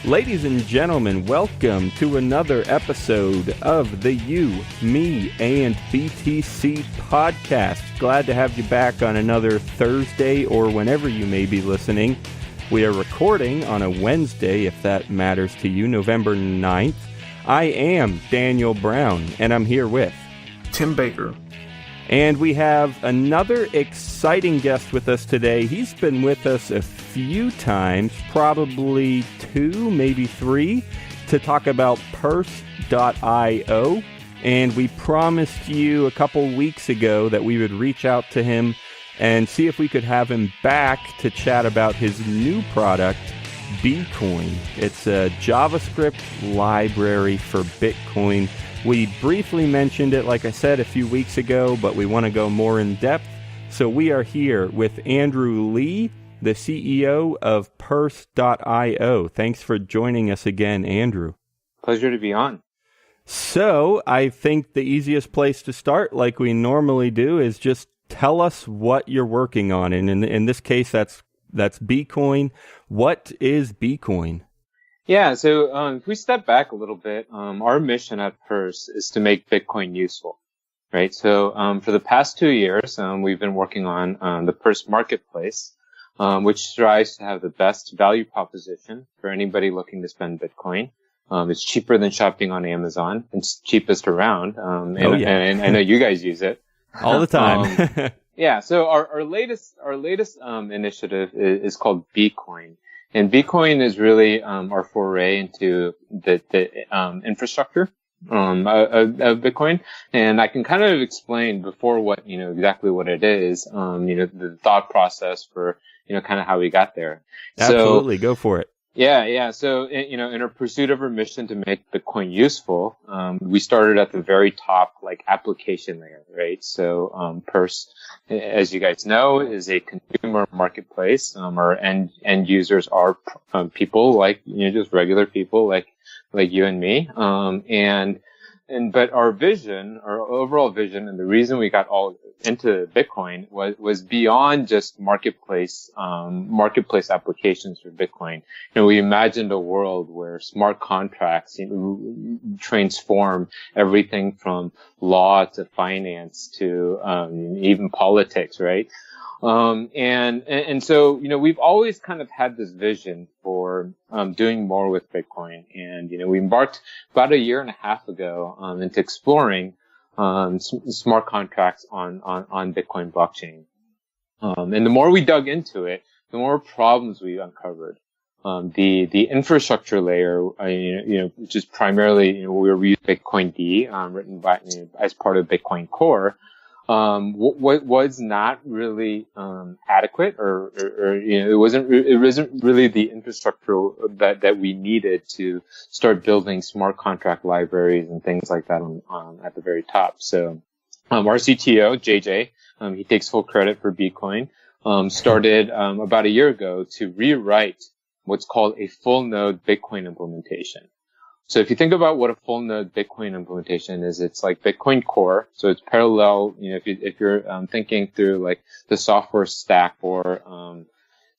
Ladies and gentlemen, welcome to another episode of the You, Me, and BTC podcast. Glad to have you back on another Thursday or whenever you may be listening. We are recording on a Wednesday, if that matters to you, November 9th. I am Daniel Brown, and I'm here with Tim Baker. And we have another exciting guest with us today. He's been with us a few times, probably 2, maybe 3, to talk about Purse.io. And we promised you a couple weeks ago that we would reach out to him and see if we could have him back to chat about his new product, BCoin. It's a JavaScript library for Bitcoin. We briefly mentioned it, like I said, a few weeks ago, but we want to go more in depth. So we are here with Andrew Lee, the CEO of Purse.io. Thanks for joining us again, Andrew. Pleasure to be on. So I think the easiest place to start, like we normally do, is just tell us what you're working on. And in this case, that's BCoin. What is BCoin? Yeah, so if we step back a little bit, our mission at Purse is to make Bitcoin useful, right? So for the past 2 years, we've been working on the Purse marketplace, which strives to have the best value proposition for anybody looking to spend Bitcoin. It's cheaper than shopping on Amazon. It's cheapest around, and I know you guys use it all the time. Yeah, so our latest initiative is called BCoin. And BCoin is really our foray into the infrastructure of Bitcoin. And I can kind of explain before exactly what it is, the thought process for, kind of how we got there. Absolutely, go for it. Yeah. So, in our pursuit of our mission to make Bitcoin useful, we started at the very top, like application layer, right? So, Purse, as you guys know, is a consumer marketplace. Our end users are people like, just regular people like you and me. But our vision, our overall vision, and the reason we got all into Bitcoin was beyond just marketplace applications for Bitcoin. We imagined a world where smart contracts transform everything from law to finance to even politics, right? And so, we've always kind of had this vision for doing more with Bitcoin. And, we embarked about 1.5 years ago into exploring smart contracts on Bitcoin blockchain. And the more we dug into it, the more problems we uncovered. The infrastructure layer, which is primarily, we use Bitcoin D, written by, as part of Bitcoin Core, was not really adequate, or it wasn't really the infrastructure that we needed to start building smart contract libraries and things like that on at the very top. So our CTO JJ, he takes full credit for BCoin, started about 1 year ago to rewrite what's called a full node Bitcoin implementation. So if you think about what a full node Bitcoin implementation is, it's like Bitcoin Core. So it's parallel, if you're thinking through like the software stack for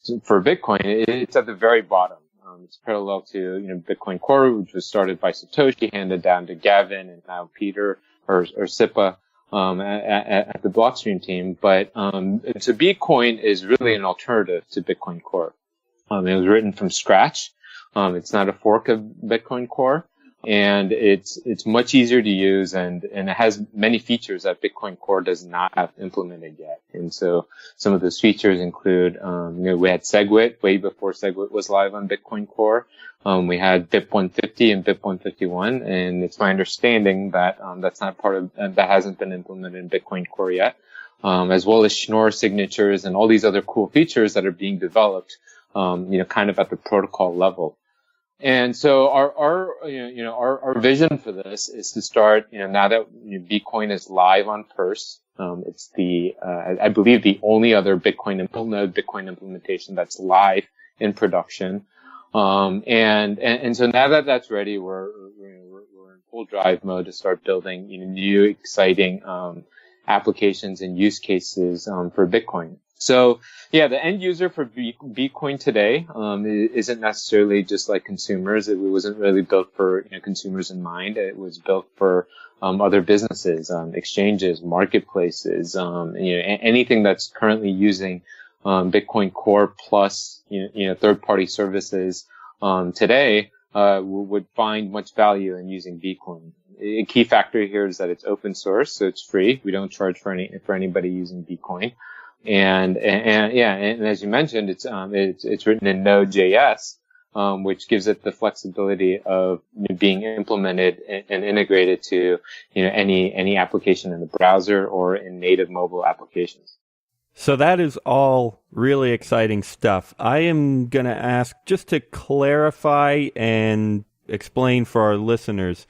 Bitcoin, it's at the very bottom. It's parallel to, Bitcoin Core, which was started by Satoshi, handed down to Gavin and now Peter or Sipa, at the Blockstream team. But, so BCoin is really an alternative to Bitcoin Core. It was written from scratch. It's not a fork of Bitcoin Core, and it's much easier to use, and it has many features that Bitcoin Core does not have implemented yet. And so some of those features include, we had SegWit way before SegWit was live on Bitcoin Core. We had BIP 150 and BIP 151, and it's my understanding that that's not part of that hasn't been implemented in Bitcoin Core yet, as well as Schnorr signatures and all these other cool features that are being developed. Kind of at the protocol level. And so our vision for this is to start, now that BCoin is live on Purse, it's I believe the only other Bitcoin implementation that's live in production. And so now that that's ready, we're in full drive mode to start building, new exciting, applications and use cases, for Bitcoin. So yeah, the end user for Bitcoin today isn't necessarily just like consumers. It wasn't really built for consumers in mind. It was built for other businesses, exchanges, marketplaces, anything that's currently using Bitcoin Core plus third-party services today would find much value in using Bitcoin. A key factor here is that it's open source, so it's free. We don't charge for anybody using Bitcoin. And as you mentioned, it's written in Node.js, which gives it the flexibility of being implemented and integrated to, any application in the browser or in native mobile applications. So that is all really exciting stuff. I am going to ask, just to clarify and explain for our listeners,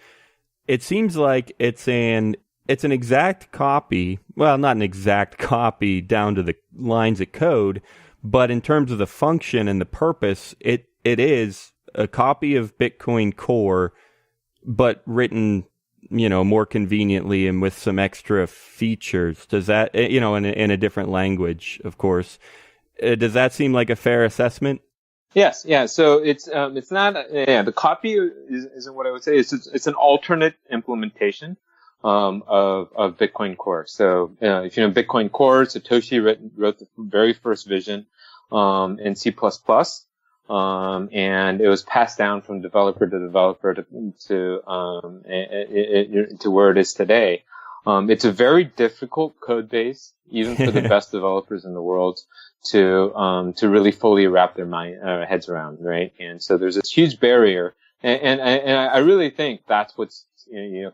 it seems like it's an exact copy, well, not an exact copy down to the lines of code, but in terms of the function and the purpose, it is a copy of Bitcoin Core, but written, more conveniently and with some extra features. Does that, in a different language, of course. Does that seem like a fair assessment? Yes, yeah. So it's not, the copy isn't what I would say. It's an alternate implementation of Bitcoin Core. So, if you know Bitcoin Core, Satoshi wrote the very first vision, in C++, and it was passed down from developer to developer to where it is today. It's a very difficult code base, even for the best developers in the world, to really fully wrap their heads around, right? And so there's this huge barrier, and I really think that's what's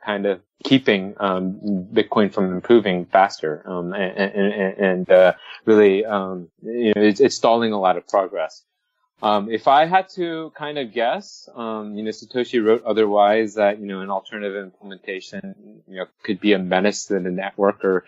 kind of keeping Bitcoin from improving faster, and really, it's stalling a lot of progress. If I had to kind of guess, Satoshi wrote otherwise that, an alternative implementation, could be a menace to the network or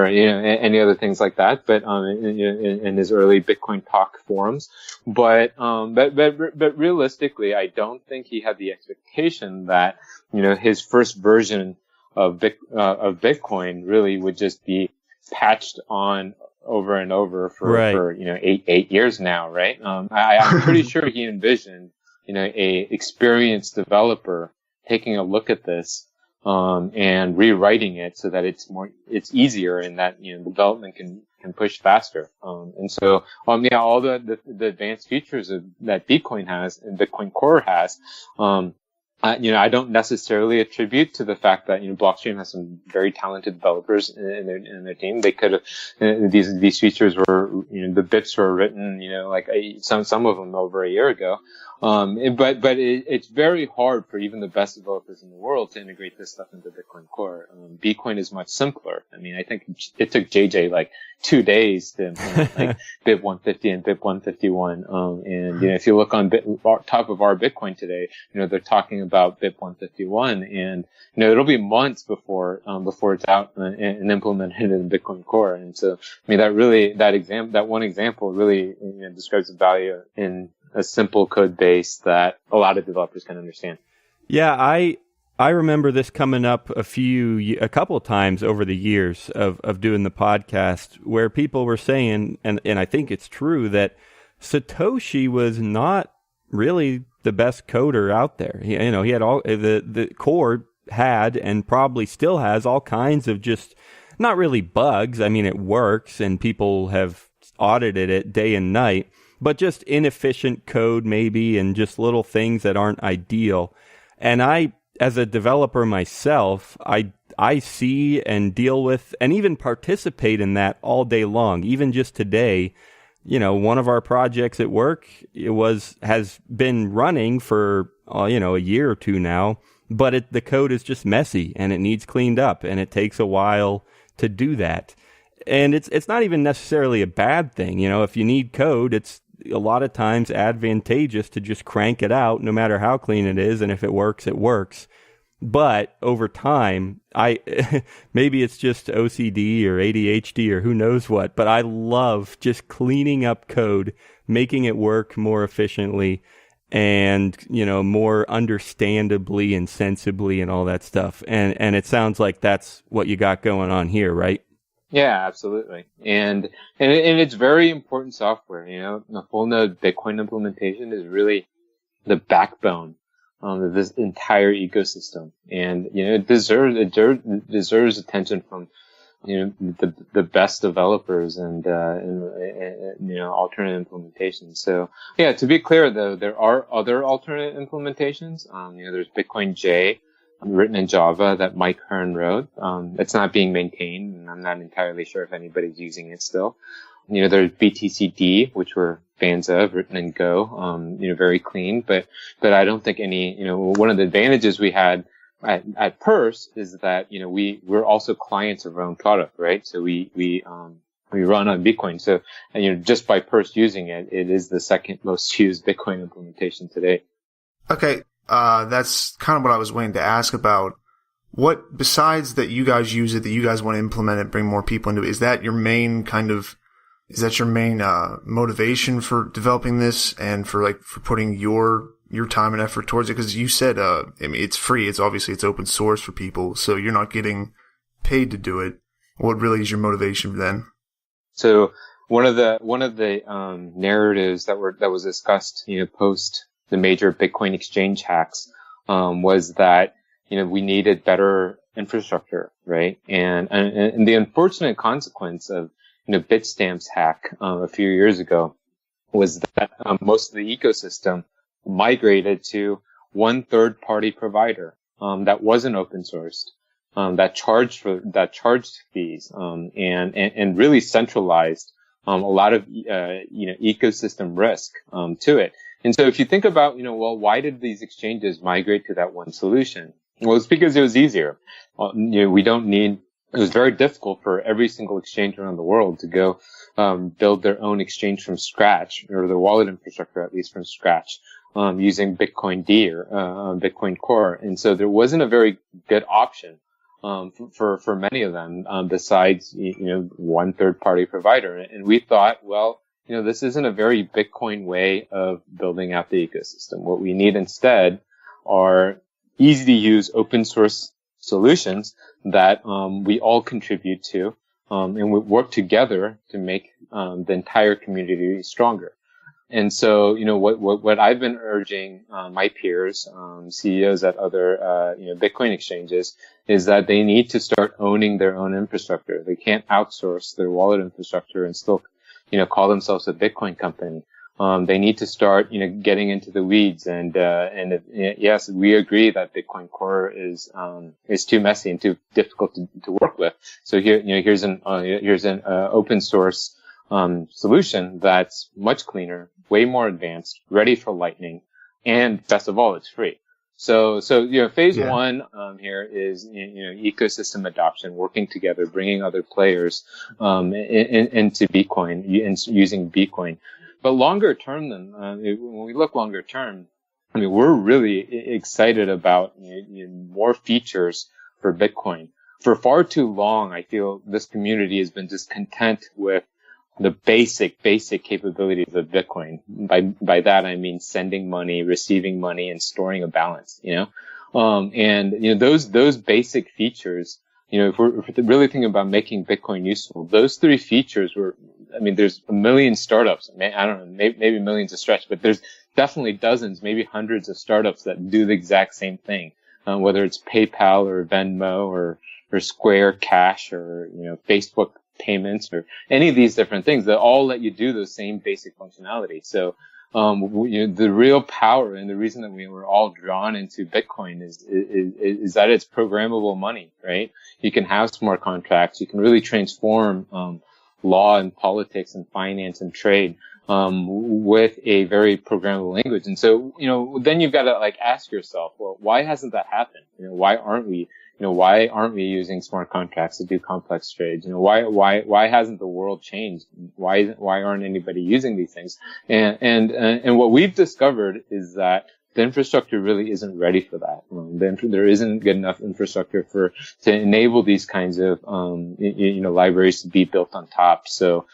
any other things like that. But, in his early Bitcoin talk forums. But realistically, I don't think he had the expectation that, his first version of Bitcoin really would just be patched on over and over for 8 years now, right? I'm pretty sure he envisioned, a experienced developer taking a look at this, and rewriting it so that it's easier and that, development can push faster. And so, all the advanced features that Bitcoin has and Bitcoin Core has, I don't necessarily attribute to the fact that, blockchain has some very talented developers in their team. They could have, these features were, the bits were written, some of them over a year ago. But it's very hard for even the best developers in the world to integrate this stuff into Bitcoin Core. Bitcoin is much simpler. I think it took JJ like 2 days to implement BIP 150 and BIP 151. And if you look on top of our Bitcoin today, they're talking about BIP 151, and it'll be months before it's out and implemented in Bitcoin Core. And so that one example really describes the value in a simple code base that a lot of developers can understand. Yeah, I remember this coming up a couple of times over the years of doing the podcast, where people were saying, and I think it's true, that Satoshi was not really the best coder out there. He had all the core had and probably still has all kinds of just not really bugs. It works and people have audited it day and night, but just inefficient code maybe, and just little things that aren't ideal. And I, as a developer myself, I see and deal with and even participate in that all day long. Even just today, one of our projects at work, has been running for, a year or two now, but the code is just messy and it needs cleaned up, and it takes a while to do that. And it's not even necessarily a bad thing. If you need code, it's a lot of times advantageous to just crank it out no matter how clean it is, and if it works, it works. But over time, maybe it's just OCD or ADHD or who knows what, but I love just cleaning up code, making it work more efficiently and, more understandably and sensibly and all that stuff. And it sounds like that's what you got going on here, right? Yeah, absolutely. And it's very important software. The full-node Bitcoin implementation is really the backbone of this entire ecosystem, and it deserves attention from the best developers and alternate implementations. So yeah, to be clear though, there are other alternate implementations. There's Bitcoin J, written in Java that Mike Hearn wrote. It's not being maintained, and I'm not entirely sure if anybody's using it still. There's BTCD, which we're fans of, written in Go. Very clean, but I don't think one of the advantages we had at Purse is that, we're also clients of our own product, right? So we run on Bitcoin. So, just by Purse using it, it is the second most used Bitcoin implementation today. Okay. That's kind of what I was waiting to ask about. What, besides that you guys use it, that you guys want to implement it, bring more people into it, is that your main motivation for developing this and for putting your time and effort towards it? Because you said, it's free. It's open source for people. So you're not getting paid to do it. What really is your motivation then? So one of the narratives that was discussed, post the major Bitcoin exchange hacks, was that, we needed better infrastructure, right? And the unfortunate consequence of, Bitstamp's hack, a few years ago was that, most of the ecosystem migrated to one third-party provider, that wasn't open sourced, that charged fees, and really centralized, a lot of, ecosystem risk, to it. And so if you think about, why did these exchanges migrate to that one solution? Well, it's because it was easier. It was very difficult for every single exchange around the world to go, build their own exchange from scratch, or their wallet infrastructure at least from scratch, using Bitcoin D or, Bitcoin Core. And so there wasn't a very good option, for many of them, besides, one third party provider. And we thought, well, this isn't a very Bitcoin way of building out the ecosystem. What we need instead are easy to use open source solutions that we all contribute to, and we work together to make the entire community stronger. And so, what I've been urging my peers, CEOs at other Bitcoin exchanges, is that they need to start owning their own infrastructure. They can't outsource their wallet infrastructure and still call themselves a Bitcoin company. They need to start, getting into the weeds. And yes, we agree that Bitcoin Core is too messy and too difficult to work with. So here's an open source, solution that's much cleaner, way more advanced, ready for Lightning. And best of all, it's free. So phase one, here is, ecosystem adoption, working together, bringing other players, into Bitcoin, using Bitcoin. But longer term when we look longer term, we're really excited about more features for Bitcoin. For far too long, I feel this community has been discontent with the basic capabilities of Bitcoin. By that, I mean sending money, receiving money, and storing a balance, those basic features, if we're really thinking about making Bitcoin useful, those three features there's a million startups. I don't know, maybe millions a stretch, but there's definitely dozens, maybe hundreds of startups that do the exact same thing, whether it's PayPal or Venmo or Square Cash or, Facebook payments or any of these different things that all let you do those same basic functionality. So, the real power and the reason that we were all drawn into Bitcoin is that it's programmable money, right? You can have smart contracts. You can really transform, law and politics and finance and trade, with a very programmable language. And so, then you've got to ask yourself, well, why hasn't that happened? Why aren't we using smart contracts to do complex trades? Why hasn't the world changed? Why aren't anybody using these things? And what we've discovered is that the infrastructure really isn't ready for that. There isn't good enough infrastructure to enable these kinds of, libraries to be built on top. So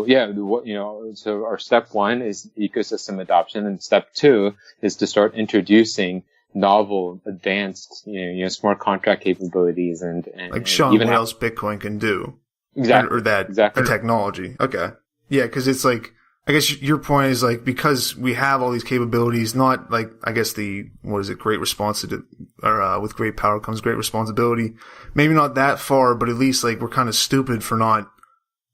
our step one is ecosystem adoption, and step two is to start introducing novel, advanced, smart contract capabilities and showing what else Bitcoin can do. Exactly. Or that exactly. the technology. Okay. Yeah, because it's like, I guess your point is like, because we have all these capabilities, not like, I guess great responsibility, or with great power comes great responsibility. Maybe not that far, but at least like we're kind of stupid for not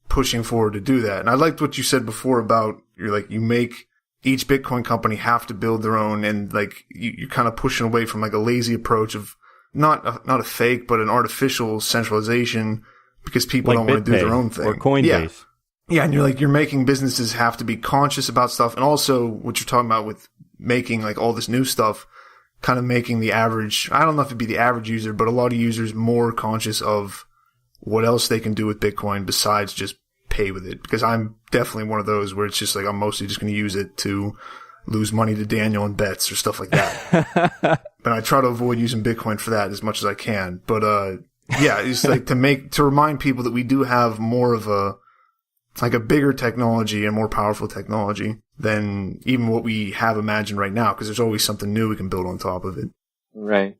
pushing forward to do that. And I liked what you said before about, you make each Bitcoin company have to build their own, and like you're kind of pushing away from like a lazy approach of not a fake, but an artificial centralization, because people don't want to do their own thing. Or Coinbase. Yeah, and you're making businesses have to be conscious about stuff, and also what you're talking about with making like all this new stuff, kind of making the average, I don't know if it'd be the average user, but a lot of users more conscious of what else they can do with Bitcoin besides just pay with it. Because I'm definitely one of those where it's just like, I'm mostly just going to use it to lose money to Daniel in bets or stuff like that. And I try to avoid using Bitcoin for that as much as I can. But, yeah, it's like to remind people that we do have more of a bigger technology and more powerful technology than even what we have imagined right now, because there's always something new we can build on top of it. Right.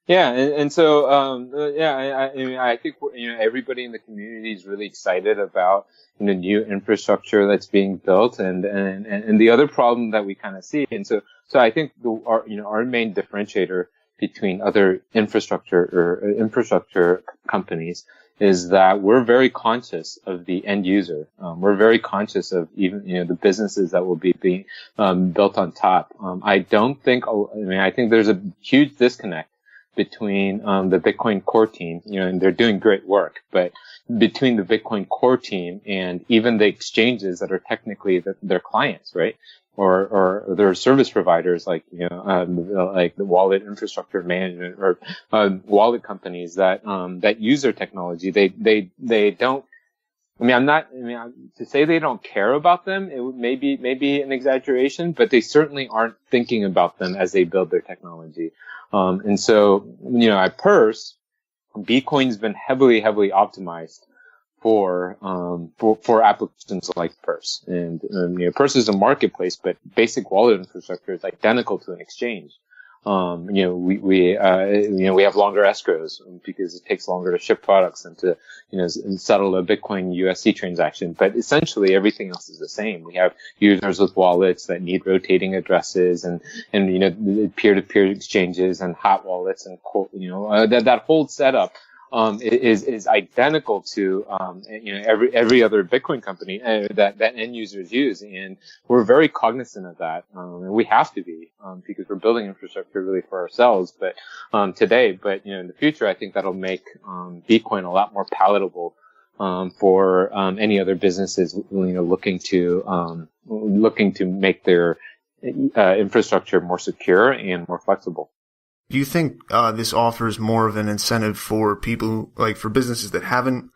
Yeah, and so I think everybody in the community is really excited about new infrastructure that's being built, and the other problem that we kind of see, and so I think our main differentiator between other infrastructure companies is that we're very conscious of the end user. We're very conscious of even, the businesses that will be being built on top. I think there's a huge disconnect between the Bitcoin core team, and they're doing great work, but between the Bitcoin core team and even the exchanges that are technically their clients, right? Or their service providers like the wallet infrastructure management or wallet companies that use their technology. They don't. To say they don't care about them, it may be an exaggeration, but they certainly aren't thinking about them as they build their technology. And so, at Purse, Bitcoin's been heavily optimized for applications like Purse. And, Purse is a marketplace, but basic wallet infrastructure is identical to an exchange. We have longer escrows because it takes longer to ship products and to, settle a Bitcoin USD transaction. But essentially everything else is the same. We have users with wallets that need rotating addresses and peer-to-peer exchanges and hot wallets and, that whole setup. Is identical to every other Bitcoin company that end users use, and we're very cognizant of that, and we have to be because we're building infrastructure really for ourselves. But today, in the future, I think that'll make Bitcoin a lot more palatable for any other businesses looking to make their infrastructure more secure and more flexible. Do you think this offers more of an incentive for people, like for businesses that haven't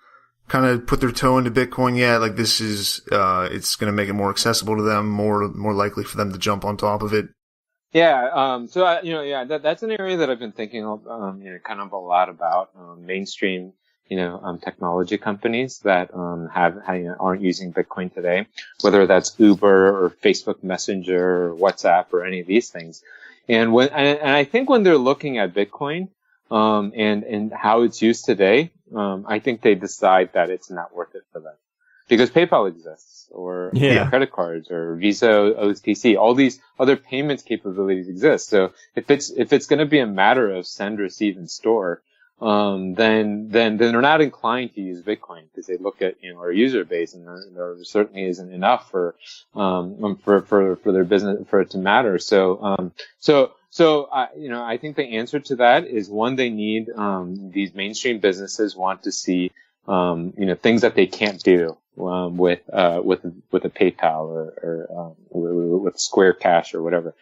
kind of put their toe into Bitcoin yet? Like this is, it's going to make it more accessible to them, more likely for them to jump on top of it. Yeah. That's an area that I've been thinking of, kind of a lot about, mainstream, technology companies that, aren't using Bitcoin today, whether that's Uber or Facebook Messenger or WhatsApp or any of these things. And I think when they're looking at Bitcoin, and how it's used today, I think they decide that it's not worth it for them because PayPal exists or credit cards or Visa, OTC, all these other payments capabilities exist. So if it's going to be a matter of send, receive, and store, then they're not inclined to use Bitcoin because they look at, our user base and there certainly isn't enough for their business, for it to matter. So I think the answer to that is one, they need, these mainstream businesses want to see, things that they can't do, with a PayPal or with Square Cash or whatever.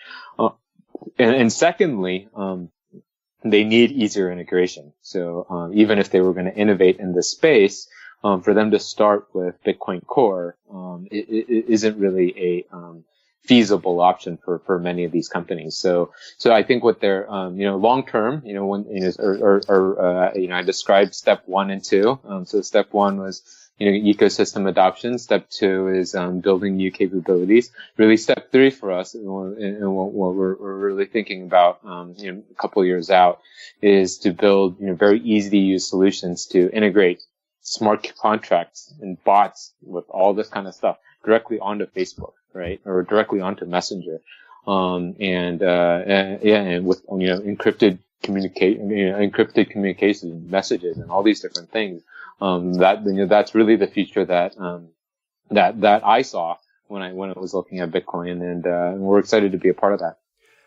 And secondly, they need easier integration. So even if they were going to innovate in this space, for them to start with Bitcoin Core, it isn't really a feasible option for many of these companies. So I think what they're long term, I described step 1 and 2. So step 1 was ecosystem adoption. Step 2 is building new capabilities. Really, step 3 for us, and what we're really thinking about, a couple of years out, is to build very easy to use solutions to integrate smart contracts and bots with all this kind of stuff directly onto Facebook, right? Or directly onto Messenger. And with, encrypted communication messages and all these different things. That's really the future that I saw when I was looking at Bitcoin, and we're excited to be a part of that.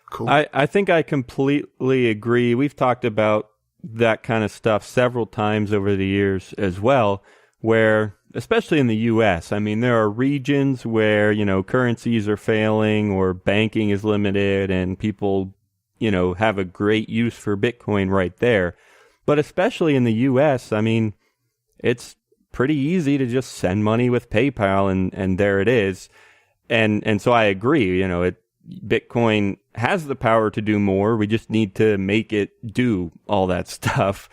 Cool. I think I completely agree. We've talked about that kind of stuff several times over the years as well, where, especially in the U.S., I mean, there are regions where, currencies are failing or banking is limited and people, have a great use for Bitcoin right there. But especially in the U.S., I mean, it's pretty easy to just send money with PayPal and there it is. And so I agree, Bitcoin has the power to do more. We just need to make it do all that stuff.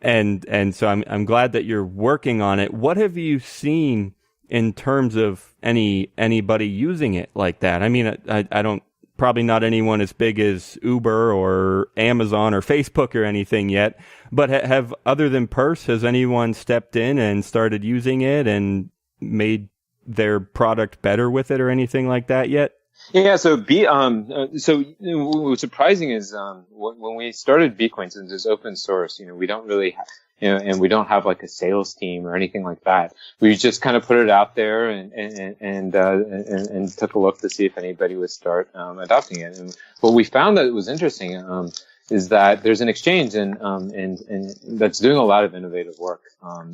And so I'm glad that you're working on it. What have you seen in terms of anybody using it like that? I mean, I don't, probably not anyone as big as Uber or Amazon or Facebook or anything yet, but have, other than Purse, has anyone stepped in and started using it and made their product better with it or anything like that yet? Yeah, so what's surprising is when we started BCoin, since it's open source, we don't really have, and we don't have like a sales team or anything like that. We just kind of put it out there and took a look to see if anybody would start adopting it. And what we found that was interesting is that there's an exchange and that's doing a lot of innovative work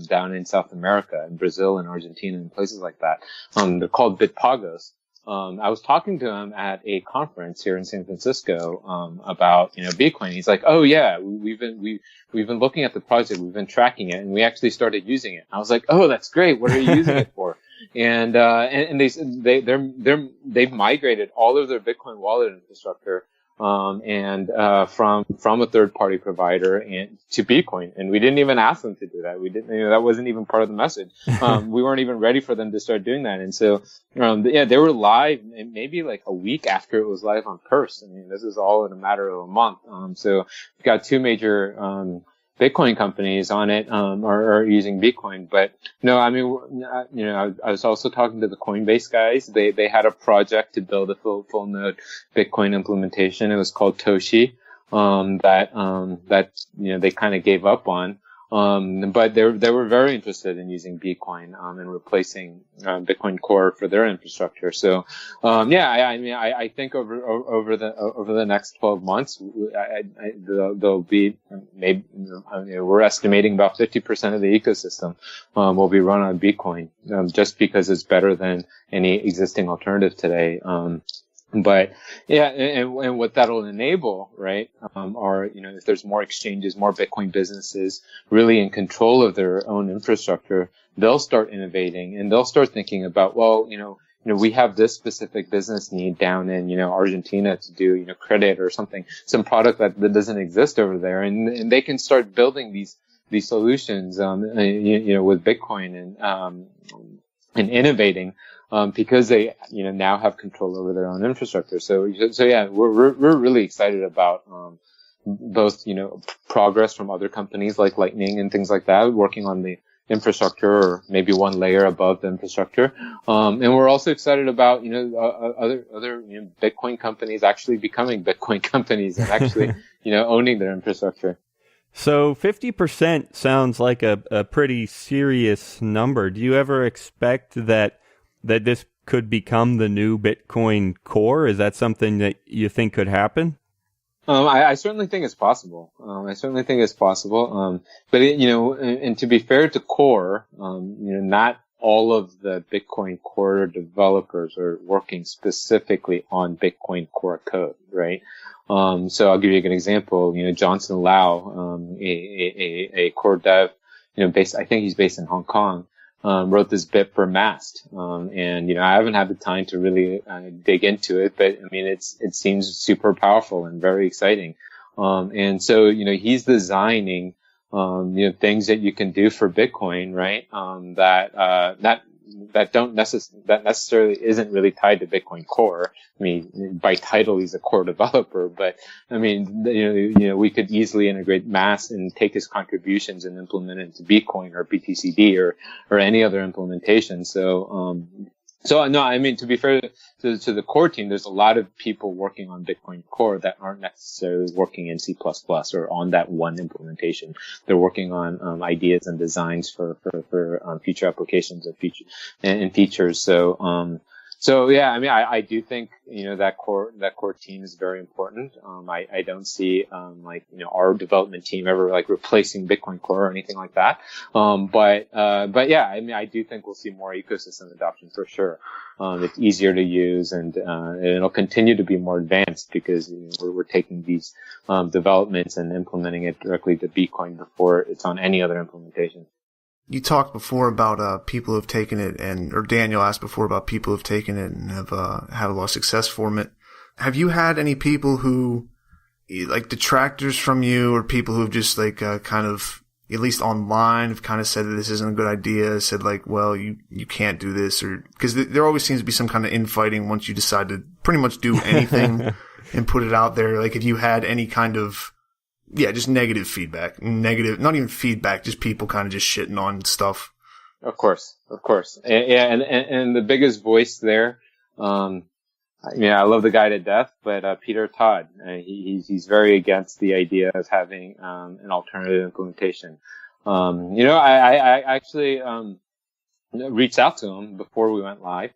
down in South America, in Brazil and Argentina and places like that. They're called Bitpagos. I was talking to him at a conference here in San Francisco, about, Bitcoin. He's like, oh yeah, we've been looking at the project, we've been tracking it, and we actually started using it. I was like, oh, that's great. What are you using it for? And they've migrated all of their Bitcoin wallet infrastructure, from a third party provider and to Bitcoin. And we didn't even ask them to do that. We didn't, that wasn't even part of the message. We weren't even ready for them to start doing that. And so, they were live maybe like a week after it was live on Purse. I mean, this is all in a matter of a month. So we've got two major, Bitcoin companies on it, are using Bitcoin. But no, I mean, I was also talking to the Coinbase guys. They had a project to build a full node Bitcoin implementation. It was called Toshi, that they kind of gave up on. But they were very interested in using Bitcoin, and replacing, Bitcoin Core for their infrastructure. So, I think over the next 12 months, there'll be maybe, we're estimating about 50% of the ecosystem, will be run on Bitcoin, just because it's better than any existing alternative today. But yeah, and what that'll enable, right, are, if there's more exchanges, more Bitcoin businesses really in control of their own infrastructure, they'll start innovating and they'll start thinking about, well, we have this specific business need down in, Argentina to do, credit or something, some product that doesn't exist over there. And they can start building these solutions, with Bitcoin and innovating. Because they, now have control over their own infrastructure. So yeah, we're really excited about, both, progress from other companies like Lightning and things like that, working on the infrastructure or maybe one layer above the infrastructure. And we're also excited about, other Bitcoin companies actually becoming Bitcoin companies and actually, owning their infrastructure. So 50% sounds like a pretty serious number. Do you ever expect that this could become the new Bitcoin Core? Is that something that you think could happen? I certainly think it's possible. But and to be fair to Core, not all of the Bitcoin Core developers are working specifically on Bitcoin Core code, right? So I'll give you an example. Johnson Lau, a core dev, I think he's based in Hong Kong. Wrote this bit for Mast. And, I haven't had the time to really dig into it, but I mean, it seems super powerful and very exciting. And so, he's designing, things that you can do for Bitcoin, right? That that necessarily isn't really tied to Bitcoin Core. I mean, by title, he's a core developer, but I mean, we could easily integrate Mass and take his contributions and implement it into Bitcoin or BTCD or any other implementation. So no, I mean, to be fair to the core team, there's a lot of people working on Bitcoin Core that aren't necessarily working in C++ or on that one implementation. They're working on ideas and designs for future applications and features. So yeah, I mean, I do think, that core team is very important. I don't see, our development team ever replacing Bitcoin Core or anything like that. But yeah, I mean, I do think we'll see more ecosystem adoption for sure. It's easier to use and it'll continue to be more advanced because we're taking these, developments and implementing it directly to Bitcoin before it's on any other implementation. You talked before about people who've taken it, or Daniel asked before about people who've taken it and have had a lot of success from it. Have you had any people who, detractors from you, or people who've just kind of, at least online, have kind of said that this isn't a good idea, said well, you can't do this, or because there always seems to be some kind of infighting once you decide to pretty much do anything and put it out there. If you had any kind of just negative feedback. Not even feedback, just people kind of just shitting on stuff. Of course. And the biggest voice there, I love the guy to death, but Peter Todd, he's very against the idea of having an alternative implementation. I actually reached out to him before we went live,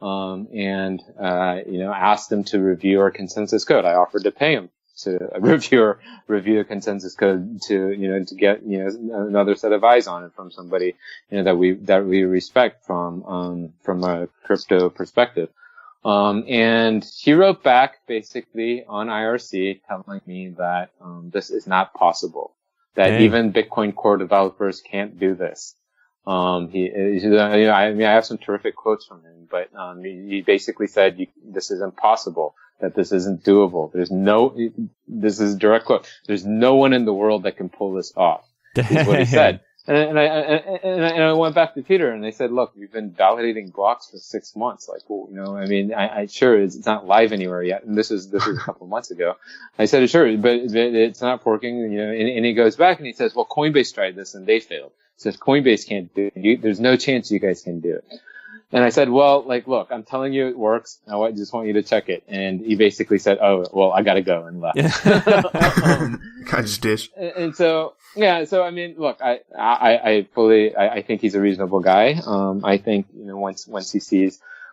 and asked him to review our consensus code. I offered to pay him to review the consensus code to get another set of eyes on it from somebody that we respect from a crypto perspective. And he wrote back basically on IRC telling me that this is not possible, that even Bitcoin Core developers can't do this. I have some terrific quotes from him, but he basically said this is impossible, that this isn't doable. This is a direct quote. There's no one in the world that can pull this off, is what he said. And I went back to Peter and I said, look, we've been validating blocks for 6 months. Sure, it's not live anywhere yet. And this is a couple months ago. I said, sure, but it's not working, and he goes back and he says, well, Coinbase tried this and they failed. He says, Coinbase can't do it. There's no chance you guys can do it. And I said, well, look, I'm telling you it works. I just want you to check it. And he basically said, oh, well, I gotta go, and left. Kind of just dish. And so, yeah, I mean, look, I think he's a reasonable guy. I think,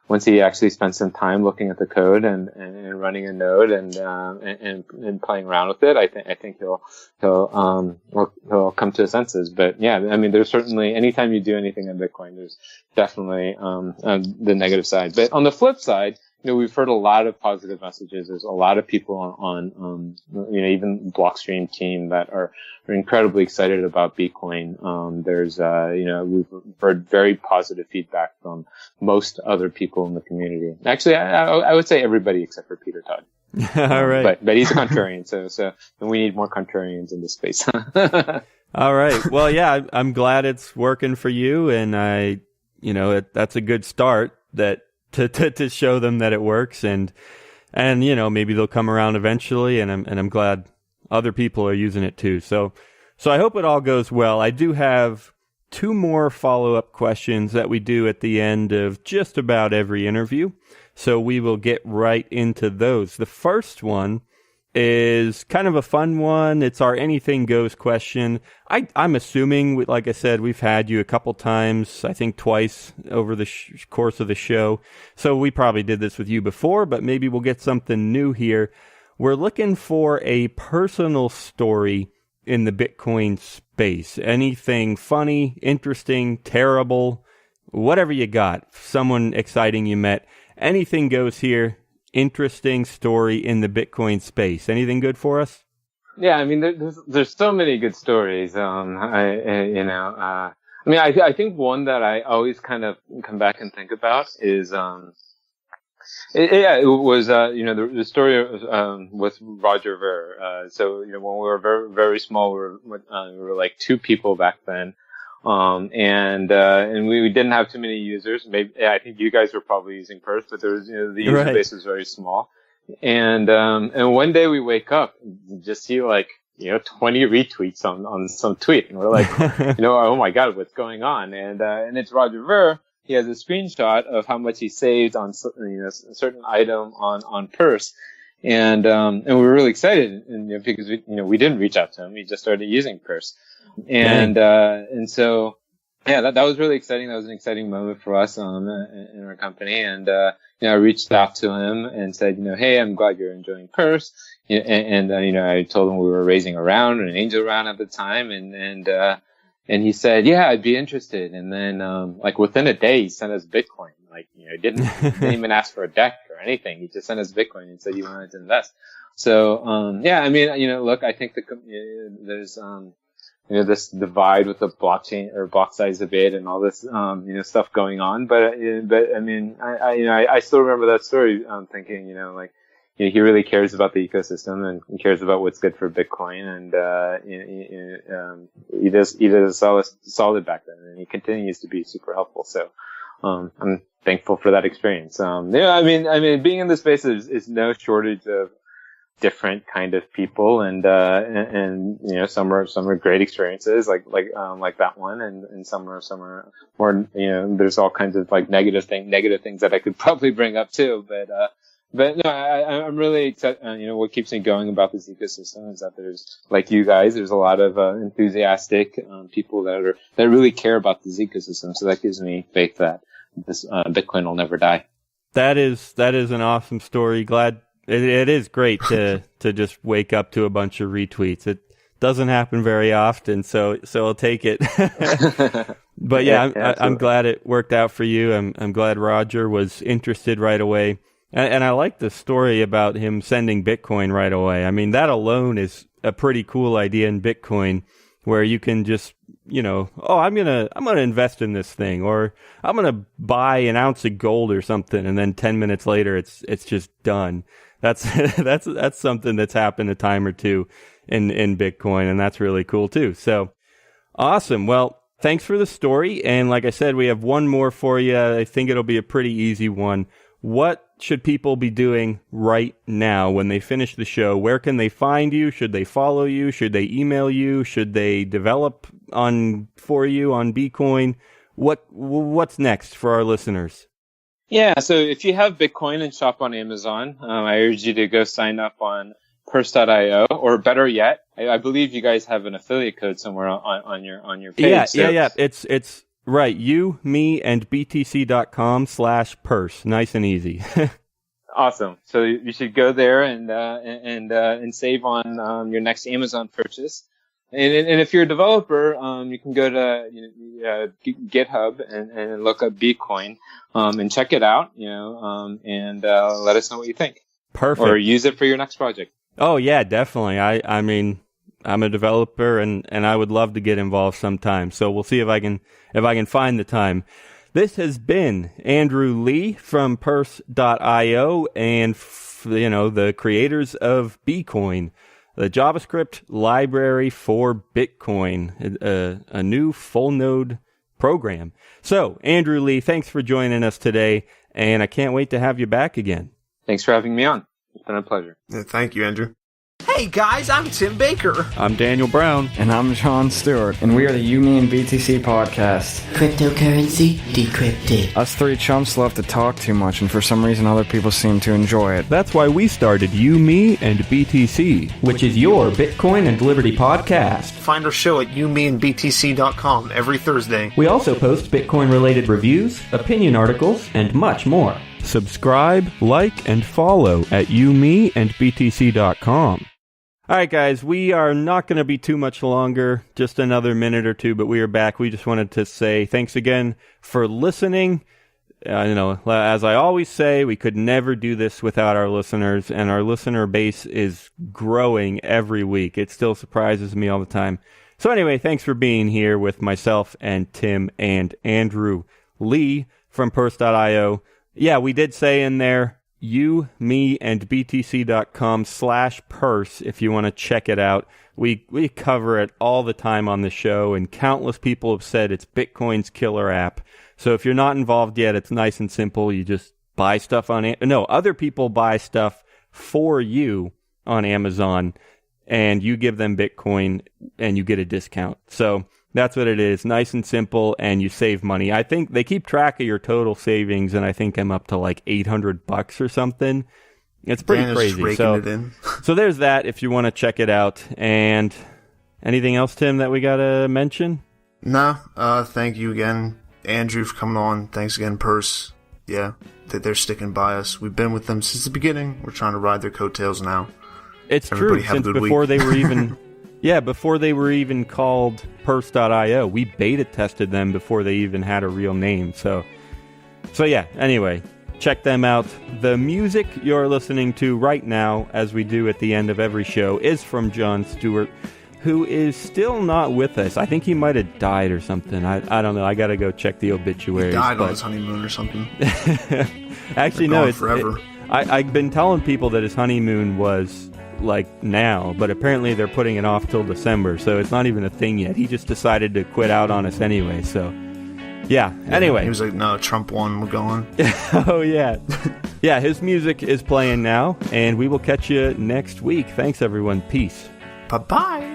once he actually spends some time looking at the code and running a node and playing around with it, I think he'll come to his senses. But yeah, I mean, there's certainly, anytime you do anything in Bitcoin, there's definitely the negative side. But on the flip side, we've heard a lot of positive messages. There's a lot of people on even Blockstream team that are incredibly excited about Bitcoin. We've heard very positive feedback from most other people in the community. Actually, I would say everybody except for Peter Todd. All right. But he's a contrarian, so we need more contrarians in this space. All right. Well, yeah, I'm glad it's working for you, and that's a good start to show them that it works, and maybe they'll come around eventually, and I'm glad other people are using it too. So I hope it all goes well. I do have 2 more follow-up questions that we do at the end of just about every interview. So we will get right into those. The first one is kind of a fun one. It's our anything goes question. I'm assuming, like I said, we've had you a couple times, I think twice over the course of the show. So we probably did this with you before, but maybe we'll get something new here. We're looking for a personal story in the Bitcoin space. Anything funny, interesting, terrible, whatever you got. Someone exciting you met. Anything goes here. Interesting story in the Bitcoin space. Anything good for us? Yeah, I mean, there's so many good stories. I think one that I always kind of come back and think about is, it was, the story with Roger Ver. So, when we were very, very small, we were like 2 people back then. And we didn't have too many users. Maybe, yeah, I think you guys were probably using Purse, but there was, the user base was very small. And one day we wake up and just see 20 retweets on some tweet. And we're like, oh my God, what's going on? And it's Roger Ver. He has a screenshot of how much he saved on, a certain item on Purse. And we were really excited, because we didn't reach out to him. We just started using Purse. And so, yeah, that was really exciting. That was an exciting moment for us, in our company. And, I reached out to him and said, hey, I'm glad you're enjoying Purse. I told him we were raising a round, an angel round at the time. And he said, yeah, I'd be interested. And then, within a day, he sent us Bitcoin. Didn't even ask for a deck or anything. He just sent us Bitcoin and said he wanted to invest. So, look, I think there's, this divide with the blockchain or block size debate and all this, stuff going on. But I mean, I still remember that story, thinking, he really cares about the ecosystem and he cares about what's good for Bitcoin. And, he does solid back then, and he continues to be super helpful. So, I'm thankful for that experience. I mean, being in this space is no shortage of different kind of people, and some are great experiences like that one, and some are more, there's all kinds of negative things that I could probably bring up too, but no, I'm really excited. What keeps me going about this ecosystem is that there's, like you guys, there's a lot of enthusiastic people that really care about this ecosystem. So that gives me faith that this Bitcoin will never die. That is an awesome story. Glad it is great to just wake up to a bunch of retweets. It doesn't happen very often, so I'll take it. But yeah, I'm glad it worked out for you. I'm glad Roger was interested right away. And I like the story about him sending Bitcoin right away. I mean, that alone is a pretty cool idea in Bitcoin, where you can just, I'm gonna invest in this thing, or I'm gonna buy an ounce of gold or something, and then 10 minutes later it's just done. That's something that's happened a time or two in Bitcoin, and that's really cool too. So awesome. Well, thanks for the story. And like I said, we have one more for you. I think it'll be a pretty easy one. What should people be doing right now when they finish the show? Where can they find you? Should they follow you? Should they email you? Should they develop for you on BCoin? What's next for our listeners? Yeah, so if you have Bitcoin and shop on Amazon, I urge you to go sign up on Purse.io, or better yet, I believe you guys have an affiliate code somewhere on your page. Yeah. It's right. You, me, and btc.com/purse. Nice and easy. Awesome. So you should go there and save on your next Amazon purchase. And if you're a developer, you can go to GitHub and look up BCoin and check it out, and let us know what you think. Perfect. Or use it for your next project. Oh yeah, definitely. I mean, I'm a developer and I would love to get involved sometime. So we'll see if I can find the time. This has been Andrew Lee from Purse.io and the creators of BCoin, the JavaScript library for Bitcoin, a new full-node program. So, Andrew Lee, thanks for joining us today, and I can't wait to have you back again. Thanks for having me on. It's been a pleasure. Yeah, thank you, Andrew. Hey guys, I'm Tim Baker. I'm Daniel Brown. And I'm Sean Stewart. And we are the You, Me, and BTC podcast. Cryptocurrency decrypted. Us three chumps love to talk too much, and for some reason other people seem to enjoy it. That's why we started You, Me, and BTC, which is your Bitcoin and Liberty podcast. Find our show at youmeandbtc.com every Thursday. We also post Bitcoin-related reviews, opinion articles, and much more. Subscribe, like, and follow at youmeandbtc.com. All right, guys, we are not going to be too much longer, just another minute or two, but we are back. We just wanted to say thanks again for listening. As I always say, we could never do this without our listeners, and our listener base is growing every week. It still surprises me all the time. So anyway, thanks for being here with myself and Tim and Andrew Lee from Purse.io. Yeah, we did say in there, you, me, and btc.com/purse if you want to check it out. We cover it all the time on the show, and countless people have said it's Bitcoin's killer app. So if you're not involved yet, it's nice and simple. You just buy stuff on other people buy stuff for you on Amazon, and you give them Bitcoin, and you get a discount. So that's what it is. Nice and simple, and you save money. I think they keep track of your total savings, and I think I'm up to like $800 or something. It's pretty crazy. So there's that if you want to check it out. And anything else, Tim, that we got to mention? No. Thank you again, Andrew, for coming on. Thanks again, Purse. Yeah, they're sticking by us. We've been with them since the beginning. We're trying to ride their coattails now. It's true. Since before they were even... Yeah, before they were even called Purse.io. We beta tested them before they even had a real name. So yeah, anyway, check them out. The music you're listening to right now, as we do at the end of every show, is from Jon Stewart, who is still not with us. I think he might have died or something. I don't know. I got to go check the obituaries. He died on his honeymoon or something. Actually, no. Forever. I've been telling people that his honeymoon was... like now, but apparently they're putting it off till December, so it's not even a thing yet. He just decided to quit out on us anyway, so yeah. Anyway, he was like, no, Trump won, we're going. Oh yeah. Yeah, his music is playing now, and we will catch you next week. Thanks everyone. Peace. Bye-bye.